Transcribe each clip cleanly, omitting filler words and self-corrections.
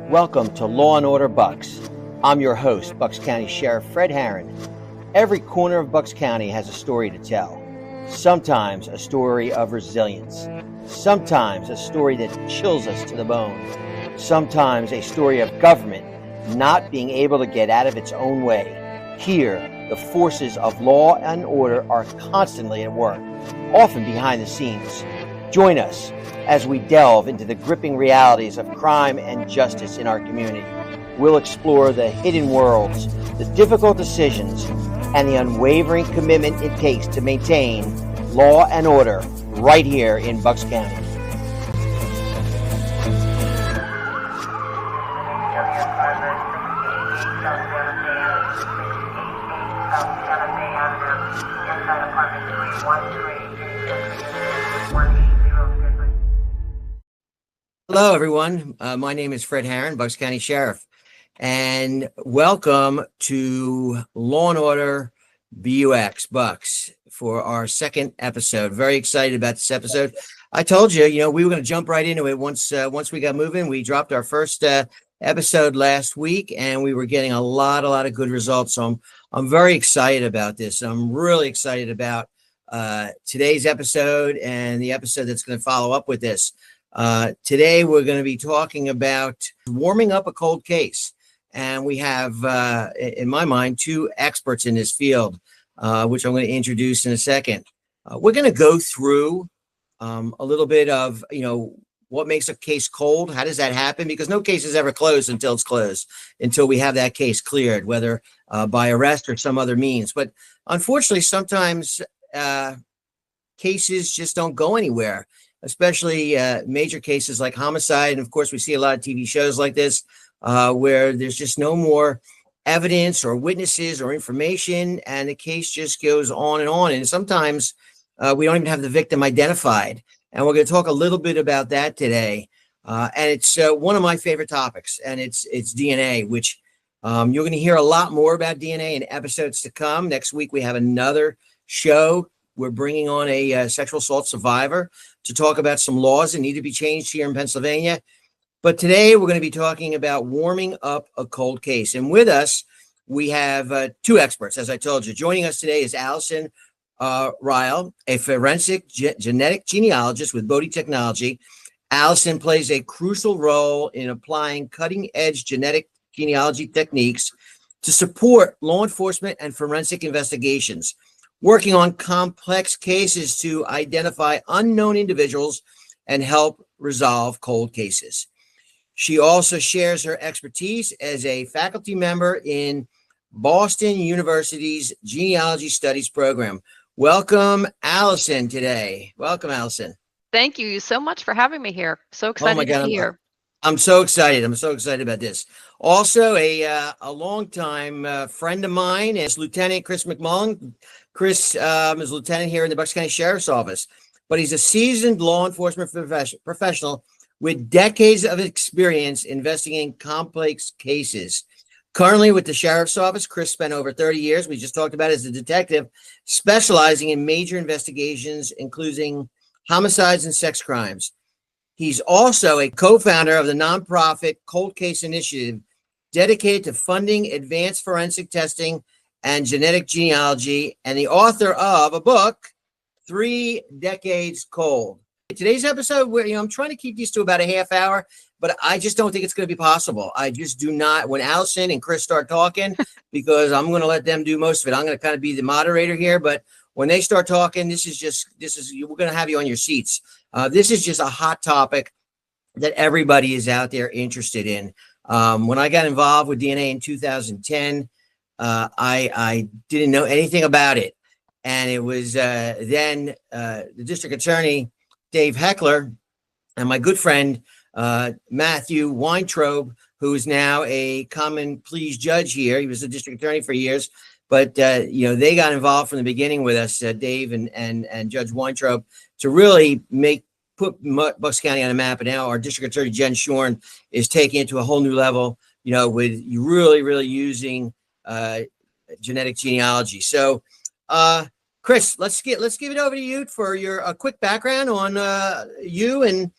Welcome to Law and Order BUX. I'm your host, Bucks County Sheriff Fred Harran. Every corner of Bucks County has a story to tell. Sometimes a story of resilience. Sometimes a story that chills us to the bone. Sometimes a story of government not being able to get out of its own way. Here, the forces of law and order are constantly at work, often behind the scenes. Join us as we delve into the gripping realities of crime and justice in our community. We'll explore the hidden worlds, the difficult decisions, and the unwavering commitment it takes to maintain law and order right here in Bucks County. Hello, everyone. My name is Fred Harran, Bucks County Sheriff, and welcome to Law and Order BUX, BUX, for our second episode. Very excited about this episode. I told you, we were going to jump right into it once we got moving. We dropped our first episode last week, and we were getting a lot of good results. So I'm very excited about this. I'm really excited about today's episode and the episode that's going to follow up with this. Today, we're going to be talking about warming up a cold case. And we have, in my mind, two experts in this field, which I'm going to introduce in a second. We're going to go through a little bit of, what makes a case cold? How does that happen? Because no case is ever closed until it's closed, until we have that case cleared, whether by arrest or some other means. But unfortunately, sometimes cases just don't go anywhere, especially major cases like homicide. And of course, we see a lot of TV shows like this where there's just no more evidence or witnesses or information, and the case just goes on. And sometimes we don't even have the victim identified. And we're going to talk a little bit about that today. And it's one of my favorite topics, and it's DNA, which you're going to hear a lot more about DNA in episodes to come. Next week, we have another show. We're bringing on a sexual assault survivor to talk about some laws that need to be changed here in Pennsylvania. But today we're going to be talking about warming up a cold case. And with us, we have two experts, as I told you. Joining us today is Allison Ryall, a forensic genetic genealogist with Bodhi Technology. Allison plays a crucial role in applying cutting-edge genetic genealogy techniques to support law enforcement and forensic investigations, working on complex cases to identify unknown individuals and help resolve cold cases. She also shares her expertise as a faculty member in Boston University's Genealogy Studies program. Welcome, Allison, today. Welcome, Allison. Thank you so much for having me here. So excited to be here. I'm so excited. I'm so excited about this. Also, a longtime friend of mine is Lieutenant Chris McMullin. Chris is lieutenant here in the Bucks County Sheriff's Office, but he's a seasoned law enforcement professional with decades of experience investigating complex cases. Currently with the Sheriff's Office, Chris spent over 30 years, we just talked about as a detective, specializing in major investigations, including homicides and sex crimes. He's also a co-founder of the nonprofit Cold Case Initiative, dedicated to funding advanced forensic testing and genetic genealogy, and the author of a book, 3 Decades Cold. Today's episode, where I'm trying to keep these to about a half hour, but I just don't think it's going to be possible. I just do not. When Allison and Chris start talking, because I'm going to let them do most of it. I'm going to kind of be the moderator here, but when they start talking, we're going to have you on your seats. This is just a hot topic that everybody is out there interested in. When I got involved with DNA in 2010, I didn't know anything about it. And it was then the district attorney, Dave Heckler, and my good friend, Matthew Weintraub, who is now a common pleas judge here. He was the district attorney for years, but they got involved from the beginning with us, Dave and Judge Weintraub, to really put Bucks County on the map. And now our district attorney, Jen Shorn, is taking it to a whole new level, with really, really using genetic genealogy. So Chris, let's give it over to you for your quick background on you and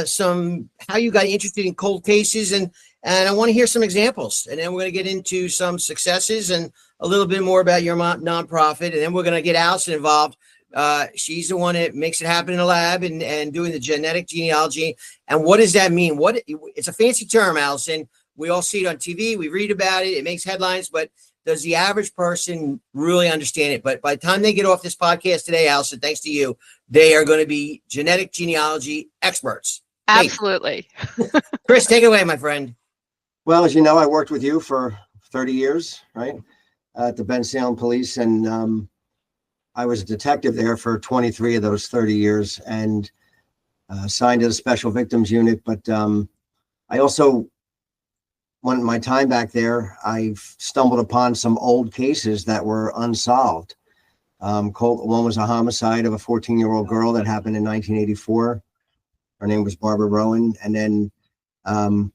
some how you got interested in cold cases, and I want to hear some examples, and then we're going to get into some successes and a little bit more about your nonprofit, and then we're going to get Allison involved. She's the one that makes it happen in the lab and doing the genetic genealogy. And what does that mean? It's a fancy term, Allison. We all see it on TV. We read about it. It makes headlines, but does the average person really understand it? But by the time they get off this podcast today, Allison, thanks to you, they are going to be genetic genealogy experts. Absolutely. Chris, take it away, my friend. Well, as you know, I worked with you for 30 years, right, at the Bensalem Police, and I was a detective there for 23 of those 30 years, and assigned to the Special Victims Unit. But I also, when my time back there, I've stumbled upon some old cases that were unsolved. One was a homicide of a 14-year-old girl that happened in 1984. Her name was Barbara Rowan. And then, and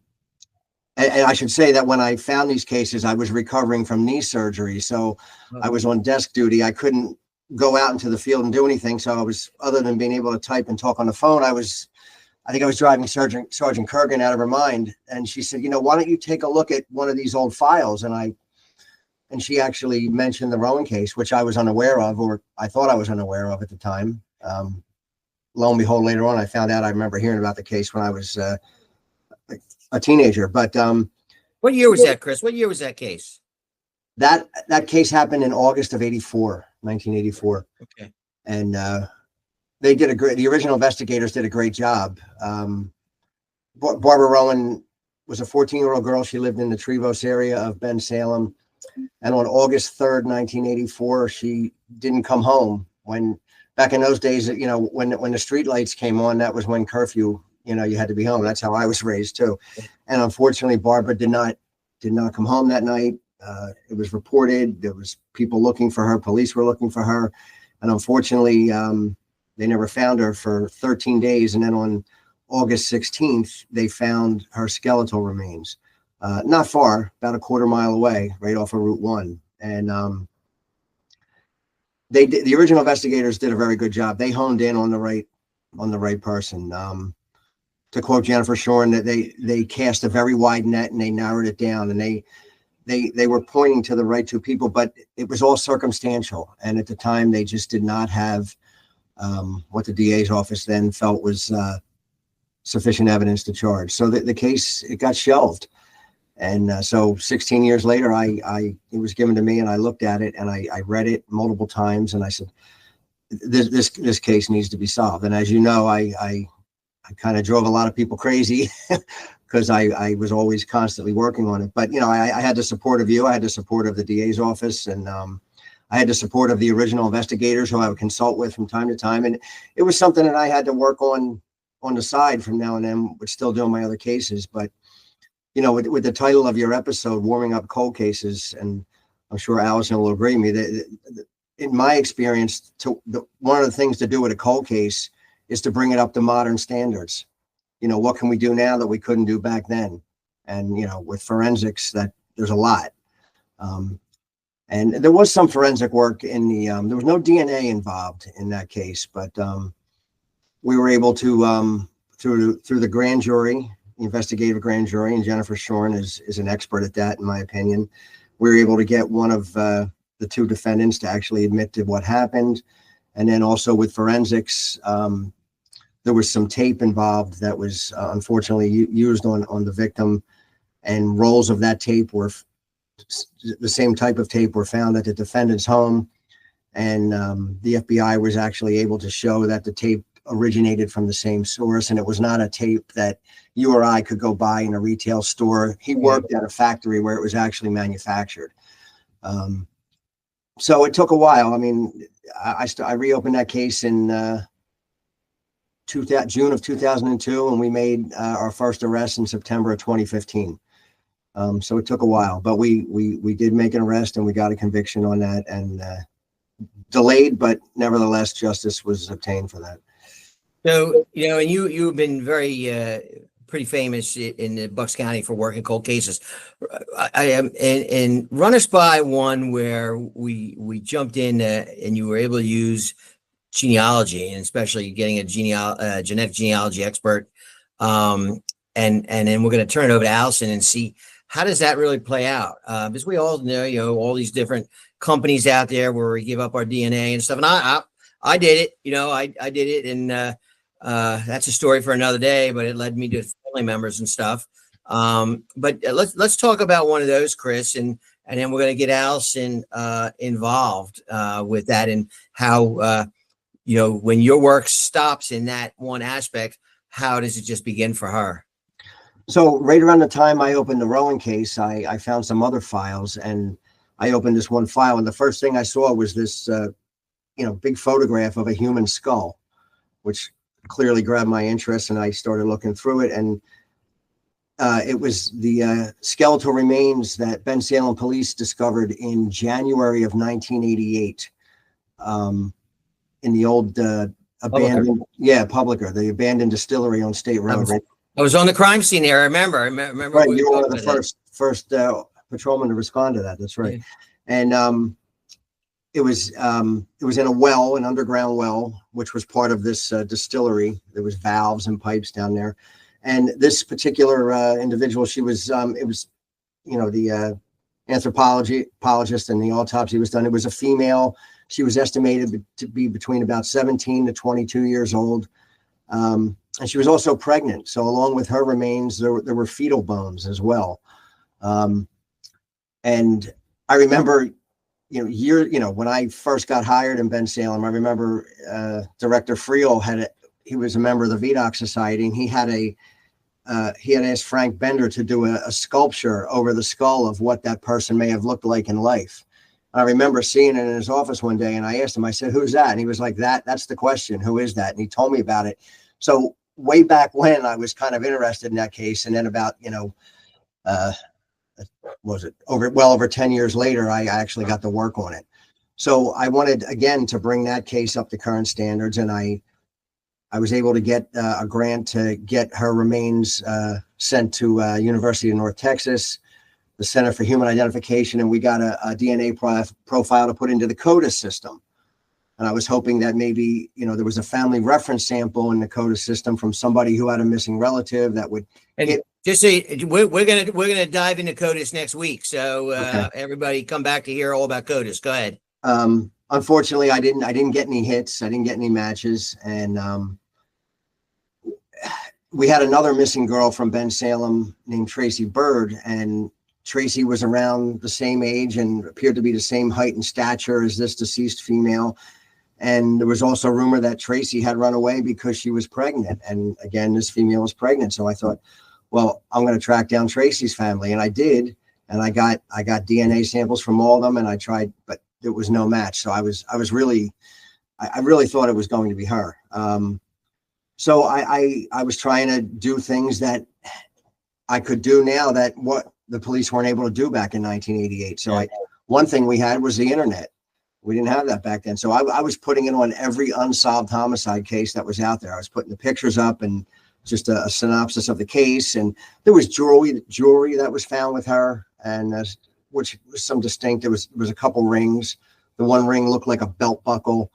I should say that when I found these cases, I was recovering from knee surgery. So I was on desk duty. I couldn't go out into the field and do anything. So I was, other than being able to type and talk on the phone, I think I was driving Sergeant Kurgan out of her mind. And she said, why don't you take a look at one of these old files? And she actually mentioned the Rowan case, which I was unaware of, or I thought I was unaware of at the time. Lo and behold, later on, I found out I remember hearing about the case when I was a teenager. But what year was that, Chris? What year was that case? That case happened in August of 1984. Okay. And the original investigators did a great job. Barbara Rowan was a 14-year-old girl. She lived in the Trevose area of Bensalem. And on August 3rd, 1984, she didn't come home. Back in those days, when the street lights came on, that was when curfew, you had to be home. That's how I was raised too. And unfortunately, Barbara did not come home that night. It was reported. There was people looking for her. Police were looking for her. And unfortunately, they never found her for 13 days. And then on August 16th, they found her skeletal remains, not far, about a quarter mile away, right off of Route 1. And the original investigators did a very good job. They honed in on the right person. To quote Jennifer Shorn, that they cast a very wide net and they narrowed it down, and they were pointing to the right two people, but it was all circumstantial. And at the time, they just did not have what the DA's office then felt was sufficient evidence to charge. So the case, it got shelved. And so 16 years later, it was given to me, and I looked at it and I read it multiple times, and I said, this case needs to be solved. And as you know, I kind of drove a lot of people crazy because I was always constantly working on it. But, I had the support of you. I had the support of the DA's office, and I had the support of the original investigators who I would consult with from time to time. And it was something that I had to work on the side from now and then, but still doing my other cases. But, with the title of your episode, Warming Up Cold Cases, and I'm sure Allison will agree with me, that in my experience, one of the things to do with a cold case is to bring it up to modern standards. What can we do now that we couldn't do back then? And, with forensics, that there's a lot. And there was some forensic work in there was no DNA involved in that case, but we were able to, through the grand jury, the investigative grand jury, and Jennifer Shorn is an expert at that, in my opinion. We were able to get one of the two defendants to actually admit to what happened. And then also with forensics, there was some tape involved that was unfortunately used on the victim, and rolls of that tape were the same type of tape were found at the defendant's home. And the FBI was actually able to show that the tape originated from the same source, and it was not a tape that you or I could go buy in a retail store. He worked at a factory where it was actually manufactured. So it took a while. I mean, I reopened that case in June of 2002, and we made our first arrest in September of 2015. So it took a while, but we did make an arrest, and we got a conviction on that, and delayed, but nevertheless, justice was obtained for that. So, and you've been very pretty famous in the Bucks County for working cold cases. I am, and run us by one where we jumped in and you were able to use genealogy, and especially getting a genetic genealogy expert. And then we're going to turn it over to Allison and see how does that really play out. Because we all know, all these different companies out there where we give up our DNA and stuff. And I did it, I did it. And that's a story for another day, but it led me to family members and stuff. But let's talk about one of those, Chris, and then we're going to get Allison involved with that, and how, when your work stops in that one aspect, how does it just begin for her? So right around the time I opened the Rowan case, I found some other files, and I opened this one file, and the first thing I saw was this, big photograph of a human skull, which clearly grabbed my interest, and I started looking through it. And it was the skeletal remains that Bensalem police discovered in January of 1988 in the old abandoned, Publicker, the abandoned distillery on State Road. I was on the crime scene there. I remember. Right, you were one of the first patrolmen to respond to that. That's right. Yeah. And it was in a well, an underground well, which was part of this distillery. There was valves and pipes down there. And this particular individual, she was, it was, the anthropologist and the autopsy was done. It was a female. She was estimated to be between about 17 to 22 years old. And she was also pregnant. So along with her remains, there were fetal bones as well. And I remember, when I first got hired in Bensalem, I remember Director Friel he was a member of the VDOC Society, and he had asked Frank Bender to do a sculpture over the skull of what that person may have looked like in life. I remember seeing it in his office one day, and I asked him, I said, "Who's that?" And he was like, that's the question. Who is that? And he told me about it. So way back when, I was kind of interested in that case. And then about, over 10 years later, I actually got to work on it. So I wanted, again, to bring that case up to current standards. And I was able to get a grant to get her remains sent to University of North Texas, the Center for Human Identification, and we got a DNA profile to put into the CODIS system. And I was hoping that maybe, there was a family reference sample in the CODIS system from somebody who had a missing relative that would. And just so we're gonna dive into CODIS next week. So okay. Everybody come back to hear all about CODIS. Go ahead. Unfortunately, I didn't get any hits. I didn't get any matches, and we had another missing girl from Bensalem named Tracy Bird, and Tracy was around the same age and appeared to be the same height and stature as this deceased female. And there was also a rumor that Tracy had run away because she was pregnant. And again, this female was pregnant. So I thought, well, I'm going to track down Tracy's family. And I did. And I got DNA samples from all of them, and I tried, but there was no match. So I really thought it was going to be her. So I was trying to do things that I could do now that what the police weren't able to do back in 1988. So one thing we had was the internet. We didn't have that back then. So I was putting it on every unsolved homicide case that was out there. I was putting the pictures up and just a synopsis of the case. And there was jewelry that was found with her, and which was some distinct. There was a couple rings. The one ring looked like a belt buckle.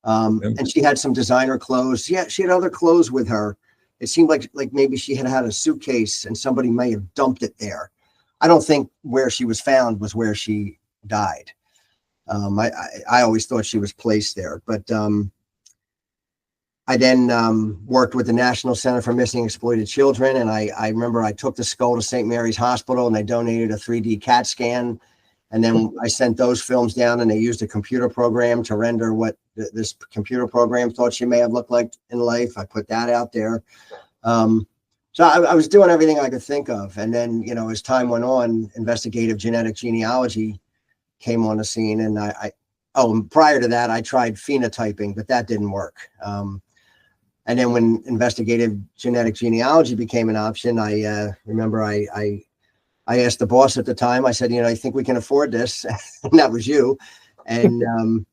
And she had some designer clothes. Yeah, she had other clothes with her. It seemed like maybe she had a suitcase and somebody may have dumped it there. I don't think where she was found was where she died. I always thought she was placed there, but I then worked with the National Center for Missing Exploited Children, and I remember I took the skull to St. Mary's Hospital, and they donated a 3D CAT scan, and then I sent those films down, and they used a computer program to render what this computer program thought she may have looked like in life. I put that out there. So I was doing everything I could think of, and then as time went on, investigative genetic genealogy came on the scene, and prior to that, I tried phenotyping, but that didn't work. And then when investigative genetic genealogy became an option, I remember I asked the boss at the time, I said, I think we can afford this. And that was you. And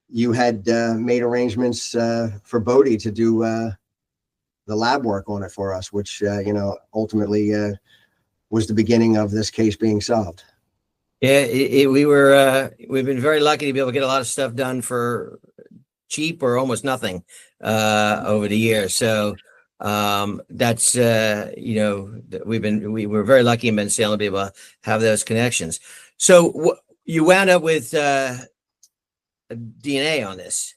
you had made arrangements for Bodie to do lab work on it for us, which ultimately was the beginning of this case being solved. Yeah, we've been very lucky to be able to get a lot of stuff done for cheap or almost nothing over the years. So that's we were very lucky in Bensalem to be able to have those connections. So you wound up with DNA on this.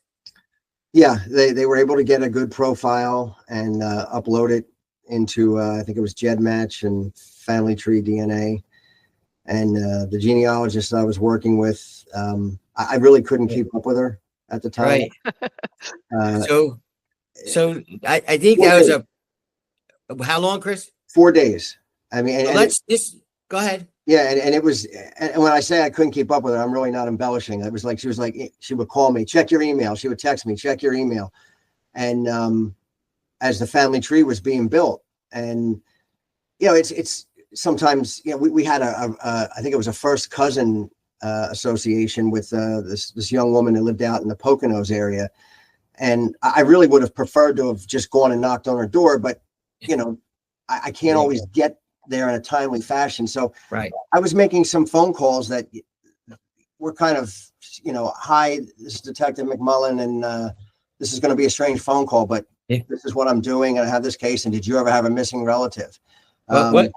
Yeah, they were able to get a good profile and upload it into I think it was GEDmatch and Family Tree DNA. And the genealogist I was working with, I really couldn't keep up with her at the time. Right. So I think that was how long, Chris? 4 days. I mean, well, let's just go ahead. Yeah, and it was, and when I say I couldn't keep up with her, I'm really not embellishing. It was like she would call me, check your email. She would text me, check your email. And as the family tree was being built, and it's sometimes we had I think it was a first cousin association with this young woman that lived out in the Poconos area, and I really would have preferred to have just gone and knocked on her door, but I can't always get there in a timely fashion. So I was making some phone calls that were kind of, hi, this is Detective McMullin, and this is going to be a strange phone call, but this is what I'm doing, and I have this case, and did you ever have a missing relative? What?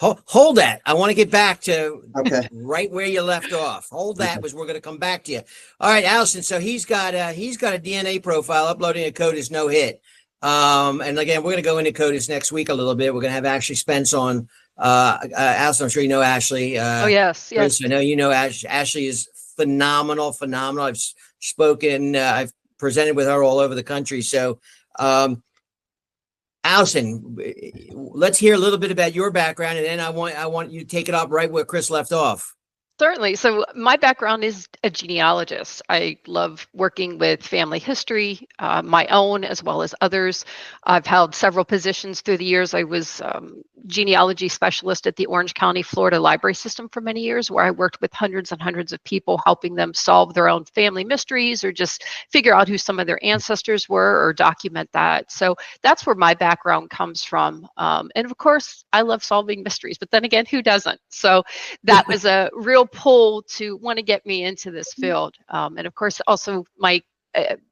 Hold that. I want to get back to right where you left off. Hold that, because we're going to come back to you. All right, Allison. So he's got a DNA profile. Uploading a code is no hit. And again, we're going to go into CODIS next week a little bit. We're going to have Ashley Spence on. Allison, I'm sure you know Ashley. Oh, yes. Chris, I know you know Ashley is phenomenal. I've spoken, I've presented with her all over the country. So, Allison, let's hear a little bit about your background, and then I want you to take it up right where Chris left off. Certainly. So my background is a genealogist. I love working with family history, my own as well as others. I've held several positions through the years. I was genealogy specialist at the Orange County, Florida Library System for many years, where I worked with hundreds and hundreds of people, helping them solve their own family mysteries or just figure out who some of their ancestors were or document that. So that's where my background comes from. And of course, I love solving mysteries, but then again, who doesn't? So that was a real pull to want to get me into this field. And of course, also my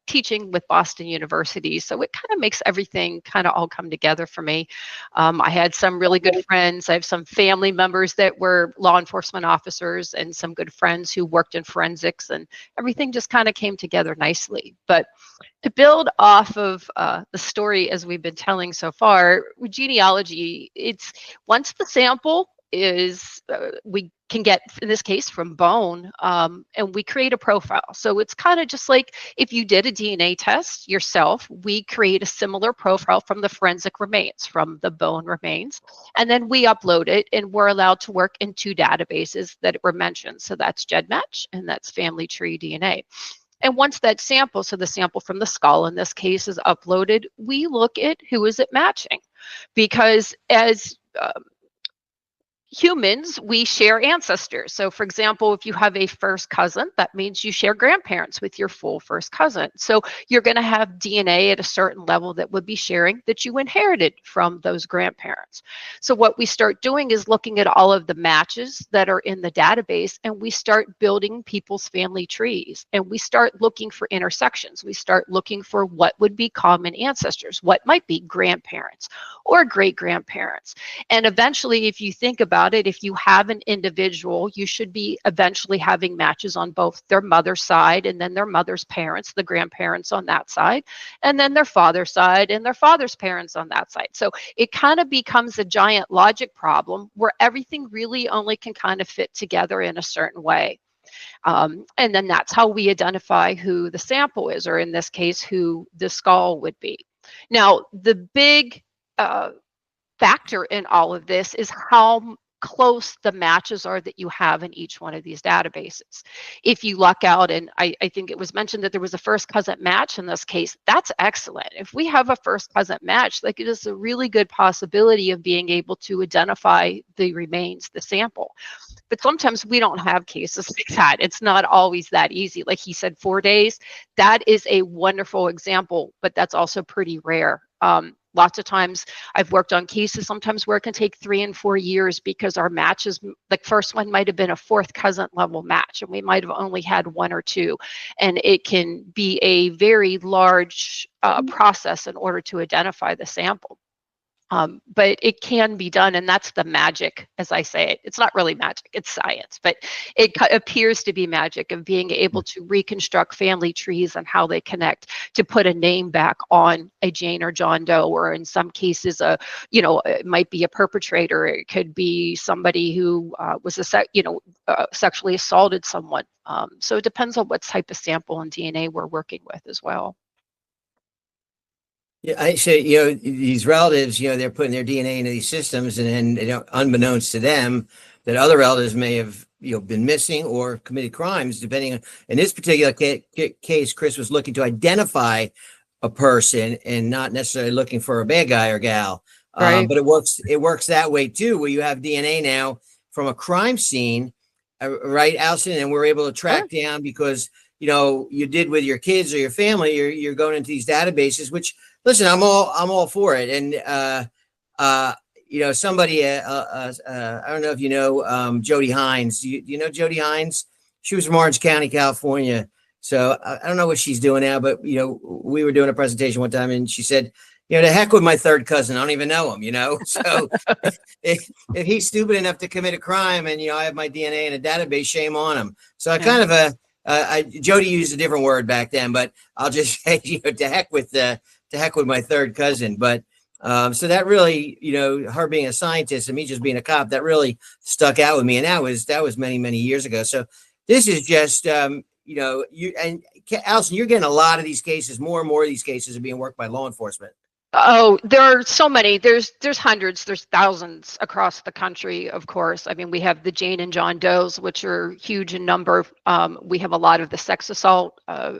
teaching with Boston University. So it kind of makes everything kind of all come together for me. I had some really good friends. I have some family members that were law enforcement officers and some good friends who worked in forensics, and everything just kind of came together nicely. But to build off of the story as we've been telling so far, with genealogy, it's once the sample is we can get, in this case, from bone, and we create a profile. So it's kind of just like if you did a DNA test yourself, we create a similar profile from the forensic remains, from the bone remains, and then we upload it, and we're allowed to work in two databases that were mentioned. So that's GEDmatch and that's Family Tree DNA. And once that sample, so the sample from the skull in this case, is uploaded, we look at who is it matching, because as humans, we share ancestors. So for example, if you have a first cousin, that means you share grandparents with your full first cousin. So you're going to have DNA at a certain level that would be sharing that you inherited from those grandparents. So what we start doing is looking at all of the matches that are in the database, and we start building people's family trees, and we start looking for intersections. We start looking for what would be common ancestors, what might be grandparents or great grandparents. And eventually, if you think about it, if you have an individual, you should be eventually having matches on both their mother's side and then their mother's parents, the grandparents on that side, and then their father's side and their father's parents on that side. So it kind of becomes a giant logic problem where everything really only can kind of fit together in a certain way. And then that's how we identify who the sample is, or in this case, who the skull would be. Now, the big factor in all of this is how close the matches are that you have in each one of these databases. If you luck out, and I think it was mentioned that there was a first cousin match in this case, that's excellent. If we have a first cousin match, like, it is a really good possibility of being able to identify the remains, the sample. But sometimes we don't have cases like that. It's not always that easy. Like he said, 4 days, that is a wonderful example, but that's also pretty rare. Lots of times I've worked on cases sometimes where it can take 3 and 4 years because our matches, the first one might have been a fourth cousin level match, and we might have only had 1 or 2. And it can be a very large process in order to identify the sample. But it can be done, and that's the magic, as I say it. It's not really magic, it's science, but it appears to be magic of being able to reconstruct family trees and how they connect to put a name back on a Jane or John Doe, or in some cases, it might be a perpetrator. It could be somebody who was sexually assaulted someone. So it depends on what type of sample and DNA we're working with as well. Yeah, I say, these relatives, they're putting their DNA into these systems, and then, unbeknownst to them, that other relatives may have, been missing or committed crimes, depending on, in this particular case, Chris was looking to identify a person and not necessarily looking for a bad guy or gal. Right. But it works that way too, where you have DNA now from a crime scene, right, Allison? And we're able to track down because, you did with your kids or your family, you're going into these databases, which, listen, I'm all for it. And, somebody, I don't know if you know, Jody Hines. Do you know Jody Hines? She was from Orange County, California. So I don't know what she's doing now, but, we were doing a presentation one time and she said, the heck with my third cousin. I don't even know him, So if he's stupid enough to commit a crime and, I have my DNA in a database, shame on him. So I kind of, Jody used a different word back then, but I'll just say, to heck with my third cousin. But so that really, her being a scientist and me just being a cop, that really stuck out with me. And that was many, many years ago. So this is just, you and Allison, you're getting a lot of these cases. More and more of these cases are being worked by law enforcement. Oh, there are so many. There's hundreds, there's thousands across the country, of course. I mean, we have the Jane and John Does, which are huge in number. We have a lot of the sex assault. A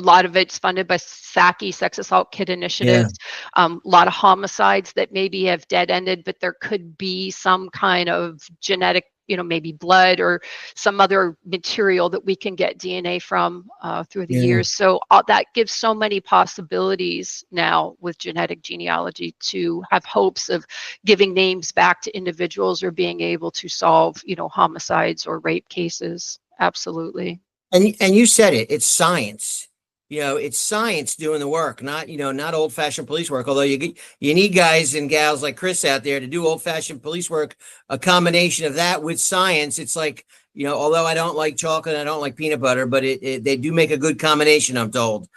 lot of it's funded by SACI, Sex Assault Kit Initiatives. A lot of homicides that maybe have dead-ended, but there could be some kind of genetic, maybe blood or some other material that we can get DNA from through the years. So that gives so many possibilities now with genetic genealogy to have hopes of giving names back to individuals or being able to solve, homicides or rape cases. Absolutely. And you said it, it's science. It's science doing the work, not old-fashioned police work. Although you need guys and gals like Chris out there to do old-fashioned police work, a combination of that with science. It's like, although I don't like chocolate, I don't like peanut butter, but they do make a good combination, I'm told.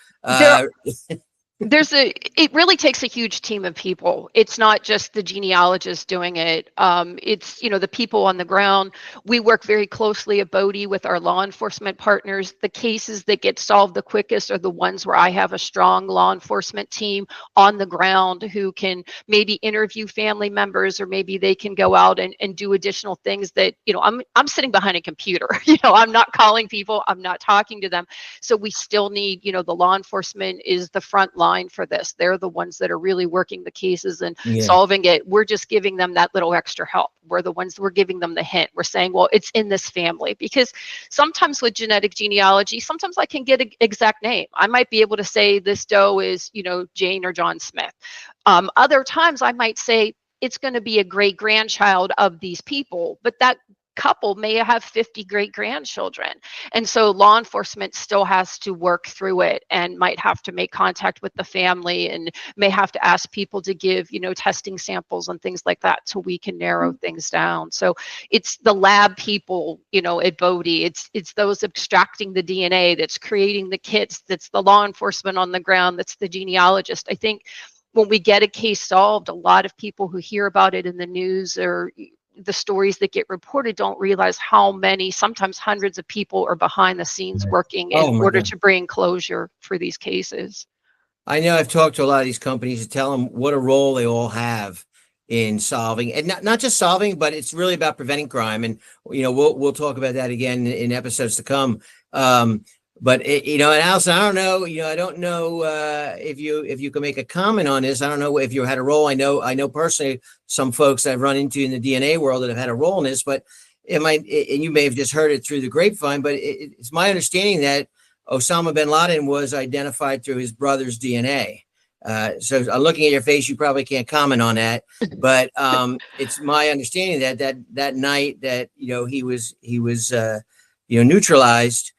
It really takes a huge team of people. It's not just the genealogist doing it. It's, the people on the ground. We work very closely at Bodie with our law enforcement partners. The cases that get solved the quickest are the ones where I have a strong law enforcement team on the ground who can maybe interview family members, or maybe they can go out and do additional things that, I'm sitting behind a computer, I'm not calling people, I'm not talking to them. So we still need, the law enforcement is the front line for this. They're the ones that are really working the cases and solving it. We're just giving them that little extra help. We're the ones that we're giving them the hint. We're saying, well, it's in this family, because sometimes with genetic genealogy, sometimes I can get an exact name. I might be able to say this Doe is, Jane or John Smith. Other times I might say it's going to be a great grandchild of these people, but that couple may have 50 great grandchildren. And so law enforcement still has to work through it and might have to make contact with the family and may have to ask people to give, testing samples and things like that so we can narrow things down. So it's the lab people, at Bodie, it's those extracting the DNA, that's creating the kits, that's the law enforcement on the ground, that's the genealogist. I think when we get a case solved, a lot of people who hear about it in the news or the stories that get reported don't realize how many, sometimes hundreds of people are behind the scenes working in order to bring closure for these cases. I know I've talked to a lot of these companies to tell them what a role they all have in solving, and not just solving, but it's really about preventing crime. And, we'll talk about that again in episodes to come. But and Allison, I don't know if you can make a comment on this. I don't know if you had a role. I know personally some folks I've run into in the DNA world that have had a role in this, but and you may have just heard it through the grapevine, but it's my understanding that Osama bin Laden was identified through his brother's DNA. So I'm looking at your face. You probably can't comment on that, but it's my understanding that night that he was neutralized.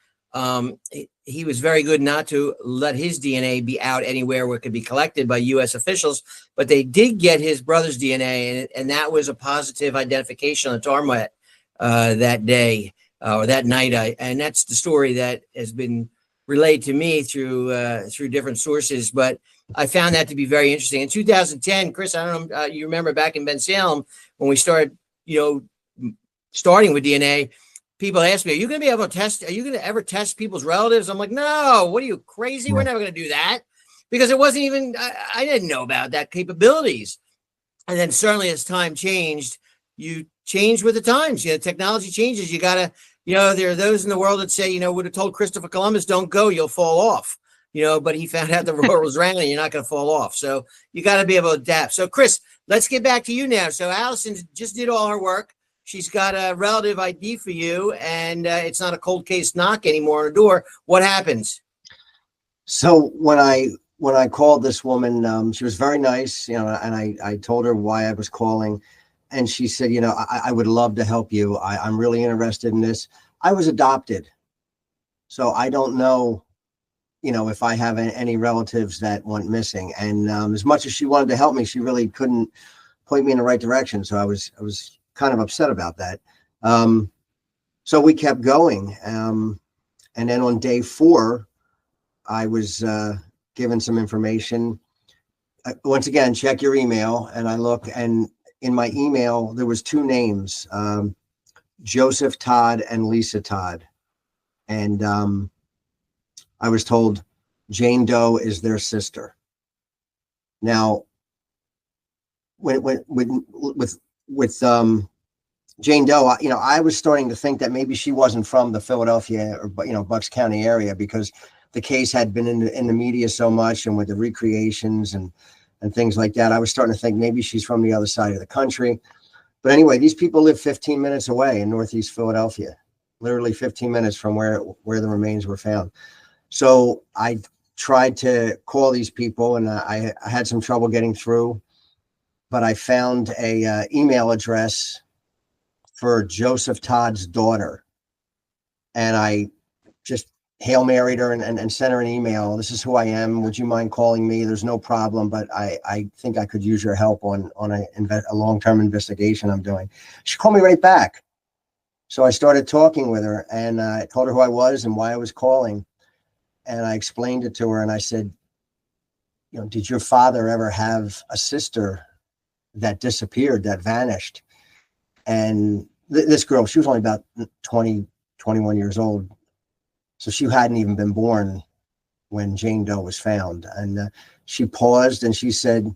He was very good not to let his DNA be out anywhere where it could be collected by U.S. officials, but they did get his brother's DNA, and that was a positive identification on the tarmac that day or that night. And that's the story that has been relayed to me through different sources. But I found that to be very interesting. In 2010, Chris, I don't know, you remember back in Bensalem when we started, starting with DNA. People ask me, are you going to be able to test? Are you going to ever test people's relatives? I'm like, no, what are you, crazy? We're never going to do that, because it wasn't even, I didn't know about that capabilities. And then certainly as time changed, you change with the times. Technology changes. You got to, there are those in the world that say, would have told Christopher Columbus, don't go, you'll fall off. But he found out the world was round and you're not going to fall off. So you got to be able to adapt. So Chris, let's get back to you now. So Allison just did all her work. She's got a relative ID for you, and it's not a cold case knock anymore on the door. What happens? So when I called this woman, she was very nice, and I told her why I was calling, and she said, I would love to help you. I'm really interested in this. I was adopted, so I don't know, if I have any relatives that went missing. And as much as she wanted to help me, she really couldn't point me in the right direction. So I was kind of upset about that. So we kept going. And then on day 4, I was given some information. Once again, check your email. And I look, and in my email, there was 2 names, Joseph Todd and Lisa Todd. And I was told Jane Doe is their sister. Now, with Jane Doe, I was starting to think that maybe she wasn't from the Philadelphia or Bucks County area, because the case had been in the media so much, and with the recreations and things like that, I was starting to think maybe she's from the other side of the country. But anyway, these people live 15 minutes away in Northeast Philadelphia, literally 15 minutes from where the remains were found. So I tried to call these people, and I had some trouble getting through, but I found a email address for Joseph Todd's daughter. And I just Hail Married her and sent her an email. This is who I am. Would you mind calling me? There's no problem, but I think I could use your help on a long-term investigation I'm doing. She called me right back. So I started talking with her, and I told her who I was and why I was calling. And I explained it to her, and I said, did your father ever have a sister that disappeared, that vanished? And this girl, she was only about 20, 21 years old. So she hadn't even been born when Jane Doe was found. And she paused and she said,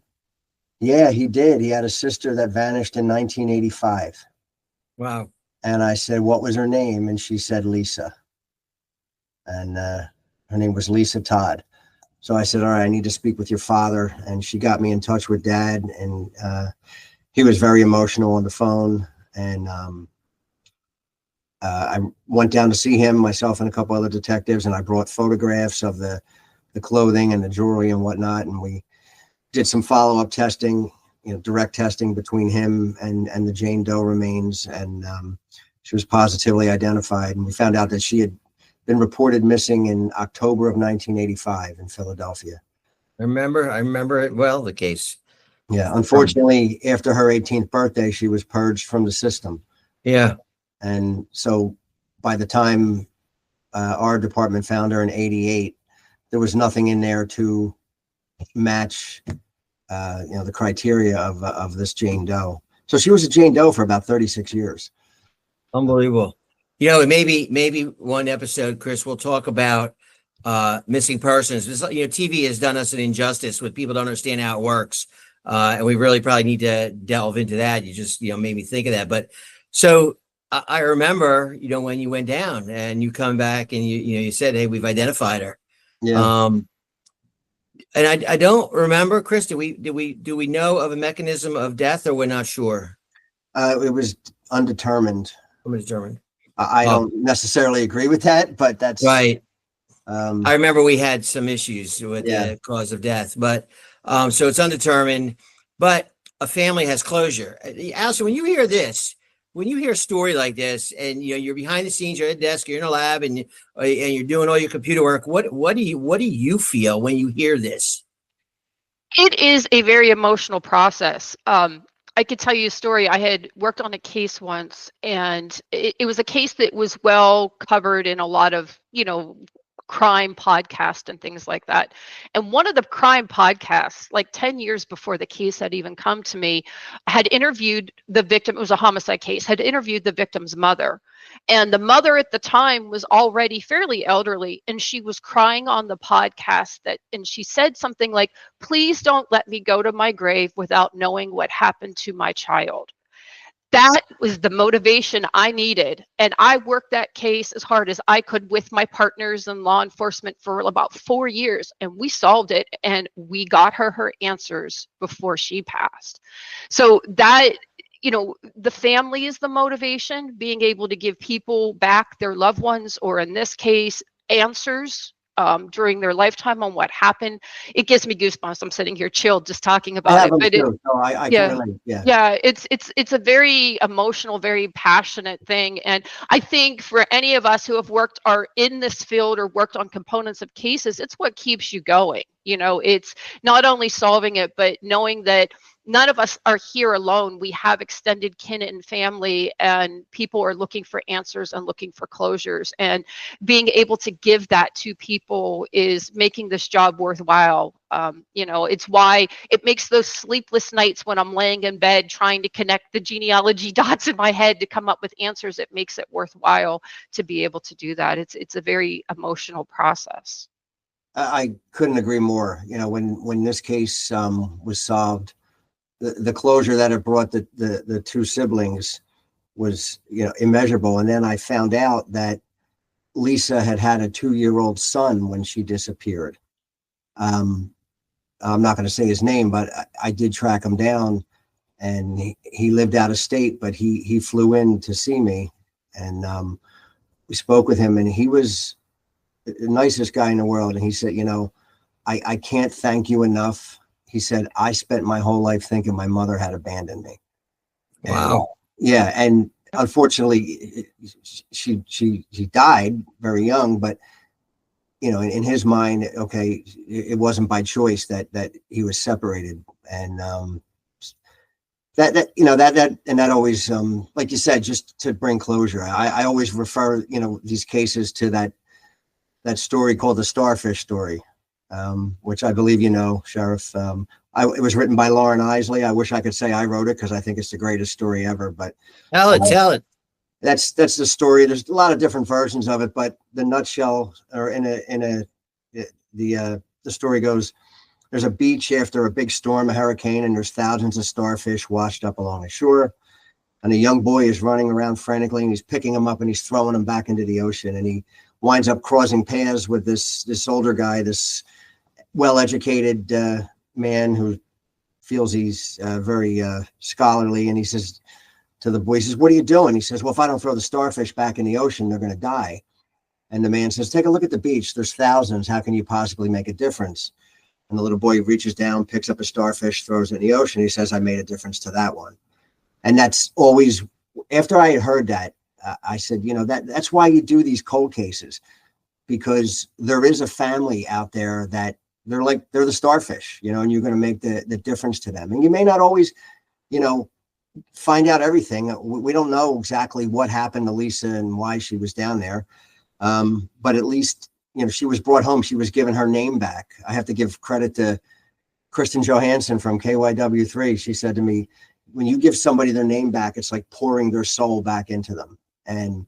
yeah, he did. He had a sister that vanished in 1985. Wow. And I said, what was her name? And she said, Lisa. And her name was Lisa Todd. So I said, all right, I need to speak with your father. And she got me in touch with Dad. And he was very emotional on the phone. And I went down to see him, myself and a couple other detectives, and I brought photographs of the clothing and the jewelry and whatnot. And we did some follow-up testing, direct testing between him and the Jane Doe remains. And she was positively identified. And we found out that she had been reported missing in October of 1985 in Philadelphia. I remember it well, the case. Yeah. Unfortunately, after her 18th birthday, she was purged from the system. Yeah. And so by the time our department found her in 88, there was nothing in there to match, the criteria of this Jane Doe. So she was a Jane Doe for about 36 years. Unbelievable. Maybe one episode, Chris, we'll talk about missing persons. TV has done us an injustice with people don't understand how it works. And we really probably need to delve into that. You just, made me think of that. But so I remember, when you went down and you come back and you said, hey, we've identified her. Yeah. And I don't remember, Chris, do we know of a mechanism of death, or we're not sure? It was undetermined. Undetermined. I don't necessarily agree with that, but that's right. I remember we had some issues with the cause of death, but So it's undetermined, but a family has closure. Allison, when you hear this, when you hear a story like this, and you're behind the scenes, you're at a desk, you're in a lab, and you're doing all your computer work, what do you feel when you hear this? It is a very emotional process. I could tell you a story. I had worked on a case once, and it was a case that was well covered in a lot of, crime podcast and things like that. And one of the crime podcasts, like 10 years before the case had even come to me, had interviewed the victim. It was a homicide case, had interviewed the victim's mother. And the mother at the time was already fairly elderly, and she was crying on the podcast and she said something like, "Please don't let me go to my grave without knowing what happened to my child." That was the motivation I needed. And I worked that case as hard as I could with my partners in law enforcement for about 4 years. And we solved it, and we got her answers before she passed. So that, the family is the motivation, being able to give people back their loved ones, or in this case, answers during their lifetime on what happened. It gives me goosebumps. I'm sitting here chilled just talking about it. But I can relate. Yeah, it's a very emotional, very passionate thing. And I think for any of us who have are in this field or worked on components of cases, it's what keeps you going. It's not only solving it, but knowing that none of us are here alone. We have extended kin and family, and people are looking for answers and looking for closures. And being able to give that to people is making this job worthwhile. It's why it makes those sleepless nights when I'm laying in bed trying to connect the genealogy dots in my head to come up with answers. It makes it worthwhile to be able to do that. It's a very emotional process. I couldn't agree more. When this case was solved, the closure that it brought the two siblings was, immeasurable. And then I found out that Lisa had a 2-year-old son when she disappeared. I'm not going to say his name, but I did track him down, and he lived out of state, but he flew in to see me, and we spoke with him, and he was the nicest guy in the world. And he said, I can't thank you enough. He said, I spent my whole life thinking my mother had abandoned me. Wow. And, and unfortunately, she died very young, but in his mind, okay, it wasn't by choice that he was separated. And that always, like you said, just to bring closure. I always refer, these cases to that story called the Starfish story, which I believe Sheriff. It was written by Lauren Isley. I wish I could say I wrote it, because I think it's the greatest story ever. But tell it. That's the story. There's a lot of different versions of it, but the nutshell, or the story goes: there's a beach after a big storm, a hurricane, and there's thousands of starfish washed up along the shore. And a young boy is running around frantically, and he's picking them up and he's throwing them back into the ocean. And he winds up crossing paths with this older guy, this well-educated man who feels he's very scholarly. And he says to the boy, he says, "What are you doing?" He says, "Well, if I don't throw the starfish back in the ocean, they're going to die." And the man says, "Take a look at the beach. There's thousands. How can you possibly make a difference?" And the little boy reaches down, picks up a starfish, throws it in the ocean. He says, "I made a difference to that one." And that's always, after I had heard that, I said, that's why you do these cold cases, because there is a family out there that they're the starfish, and you're going to make the difference to them. And you may not always, find out everything. We don't know exactly what happened to Lisa and why she was down there. But at least, she was brought home. She was given her name back. I have to give credit to Kristen Johansson from KYW3. She said to me, when you give somebody their name back, it's like pouring their soul back into them. And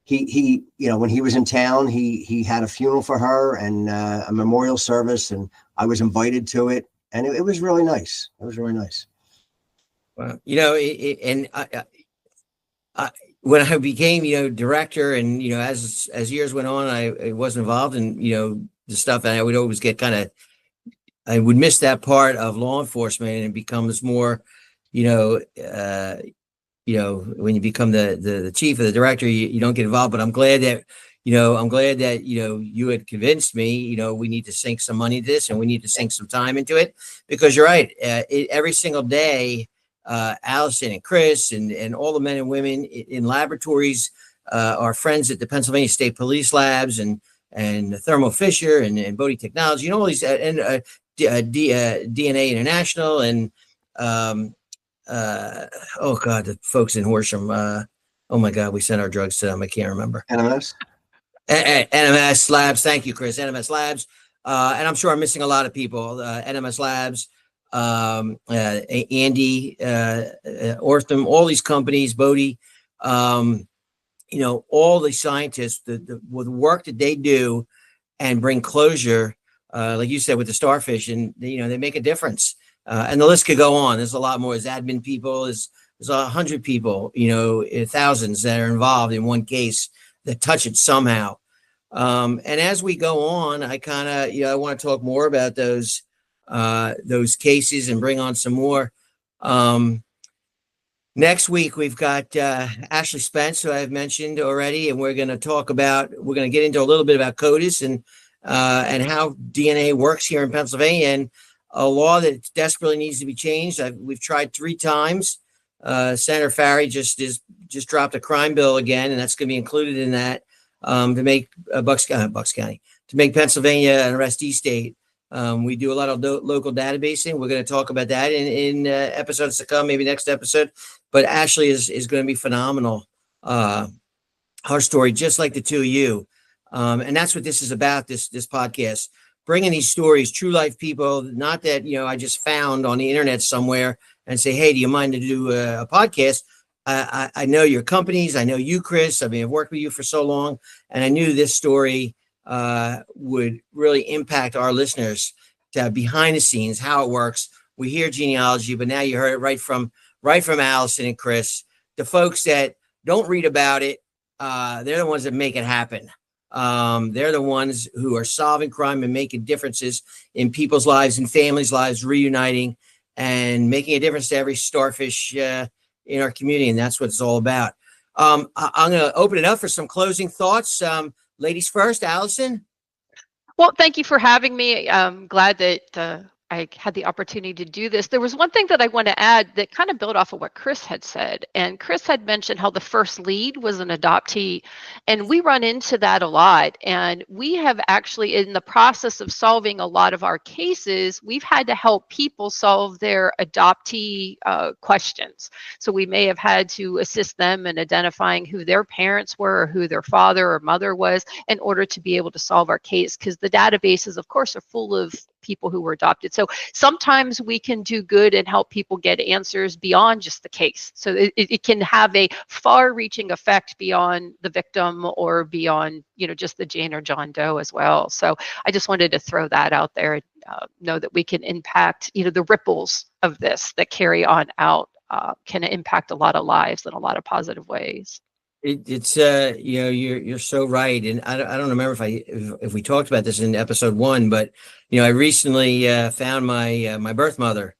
he when he was in town, he had a funeral for her and a memorial service, and I was invited to it, and it was really nice. It was really nice. Well, when I became, director, and, as years went on, I was involved in, the stuff, and I would always get I would miss that part of law enforcement, and it becomes more, when you become the chief or the director, you don't get involved. But I'm glad that I'm glad that, you had convinced me, we need to sink some money into this and we need to sink some time into it, because you're right. Every single day, Allison and Chris and all the men and women in laboratories, our friends at the Pennsylvania State Police Labs and Thermo Fisher and Bodie Technology, all these, and DNA International and, oh God, the folks in Horsham. Oh my God, we sent our drugs to them. I can't remember. NMS? NMS Labs. Thank you, Chris. NMS Labs. And I'm sure I'm missing a lot of people. NMS Labs, Andy, Ortham, all these companies, Bodie, all the scientists, the work that they do and bring closure, like you said, with the starfish, and they make a difference. And the list could go on. There's a lot more. There's admin people. There's 100 people, thousands that are involved in one case that touch it somehow. And as we go on, I kind of, I want to talk more about those cases and bring on some more. Next week, we've got Ashley Spence, who I've mentioned already, and we're going to get into a little bit about CODIS and how DNA works here in Pennsylvania, and a law that desperately needs to be changed. We've tried 3 times. Senator Farry just dropped a crime bill again, and that's going to be included in that to make Bucks County, to make Pennsylvania an arrestee state. We do a lot of local databasing. We're going to talk about that in episodes to come, maybe next episode. But Ashley is going to be phenomenal. Her story, just like the two of you, and that's what this is about. This podcast, bringing these stories, true life people, not that I just found on the internet somewhere and say, hey, do you mind to do a podcast? I know your companies. I know you, Chris. I mean, I've worked with you for so long, and I knew this story would really impact our listeners to have behind the scenes, how it works. We hear genealogy, but now you heard it right from Allison and Chris. The folks that don't read about it, they're the ones that make it happen. They're the ones who are solving crime and making differences in people's lives and families' lives, reuniting and making a difference to every starfish in our community. And that's what it's all about. I'm going to open it up for some closing thoughts. Ladies first, Allison. Well, thank you for having me. I'm glad that I had the opportunity to do this. There was one thing that I want to add that kind of built off of what Chris had said. And Chris had mentioned how the first lead was an adoptee. And we run into that a lot. And we have actually, in the process of solving a lot of our cases, we've had to help people solve their adoptee questions. So we may have had to assist them in identifying who their parents were or who their father or mother was in order to be able to solve our case, because the databases, of course, are full of people who were adopted. So sometimes we can do good and help people get answers beyond just the case. So it can have a far-reaching effect beyond the victim or beyond, just the Jane or John Doe as well. So I just wanted to throw that out there and know that we can impact, the ripples of this that carry on out can impact a lot of lives in a lot of positive ways. It's you're so right, and I don't remember if we talked about this in episode 1, but I recently found my birth mother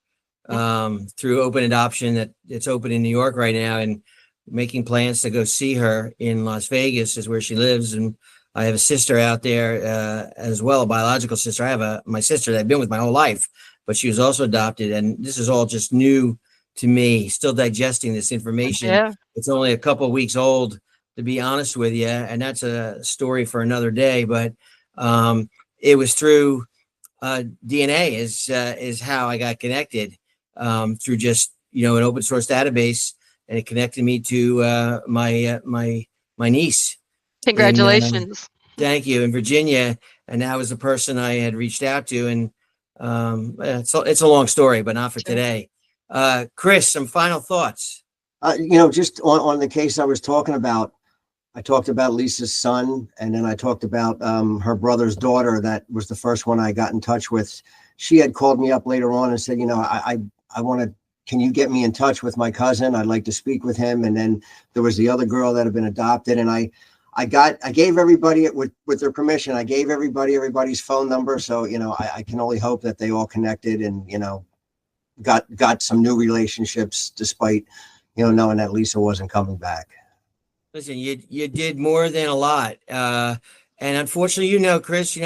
through open adoption. It's open in New York right now, and making plans to go see her in Las Vegas is where she lives. And I have a sister out there as well, a biological sister. I have my sister that I've been with my whole life, but she was also adopted, and this is all just new to me, still digesting this information. Yeah. It's only a couple of weeks old, to be honest with you, and that's a story for another day. But it was through DNA is how I got connected, through just an open source database, and it connected me to my niece. Congratulations! Thank you, in Virginia, and that was the person I had reached out to, and it's a long story, but not for today. Chris, some final thoughts. Just on the case I was talking about, I talked about Lisa's son, and then I talked about her brother's daughter. That was the first one I got in touch with. She had called me up later on and said, I want to, can you get me in touch with my cousin? I'd like to speak with him. And then there was the other girl that had been adopted, and I gave everybody, with their permission, I gave everybody's phone number. So, I can only hope that they all connected and, got some new relationships despite, knowing that Lisa wasn't coming back. Listen, you did more than a lot. And unfortunately, Chris, we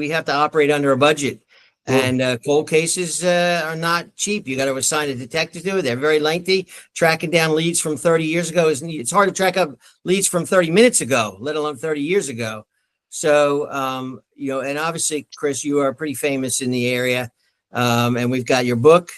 have to operate under a budget. And cold cases are not cheap. You got to assign a detective to it. They're very lengthy. Tracking down leads from 30 years ago it's hard to track up leads from 30 minutes ago, let alone 30 years ago. So, and obviously, Chris, you are pretty famous in the area. And we've got your book,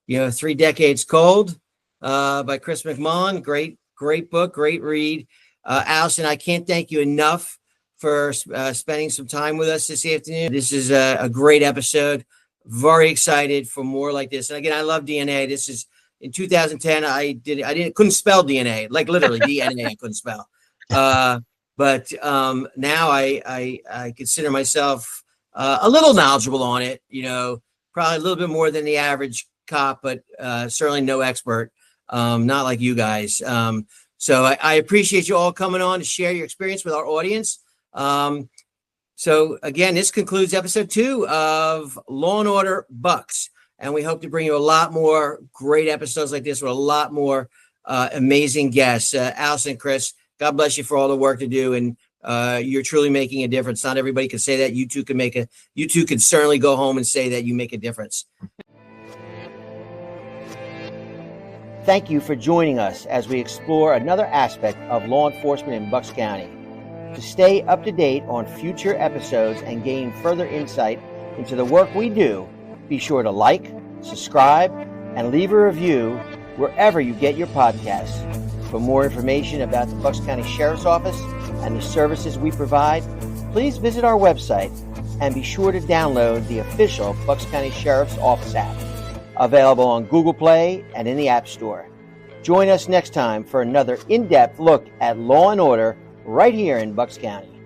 3 Decades Cold, by Chris McMullin. Great book, great read. Allison, I can't thank you enough for spending some time with us this afternoon. This is a great episode. Very excited for more like this. And again, I love DNA. This is in 2010. I couldn't spell DNA, like literally DNA. I couldn't spell. But now I consider myself a little knowledgeable on it. Probably a little bit more than the average cop, but certainly no expert. Not like you guys. So I appreciate you all coming on to share your experience with our audience. So again, this concludes episode 2 of Law and Order BUX, and we hope to bring you a lot more great episodes like this with a lot more amazing guests. Allison, Chris, God bless you for all the work to do, and you're truly making a difference. Not everybody can say that. You two can certainly go home and say that you make a difference. Thank you for joining us as we explore another aspect of law enforcement in Bucks County. To stay up to date on future episodes and gain further insight into the work we do, be sure to like, subscribe, and leave a review wherever you get your podcasts. For more information about the Bucks County Sheriff's Office and the services we provide, please visit our website and be sure to download the official Bucks County Sheriff's Office app, available on Google Play and in the App Store. Join us next time for another in-depth look at law and order right here in Bucks County.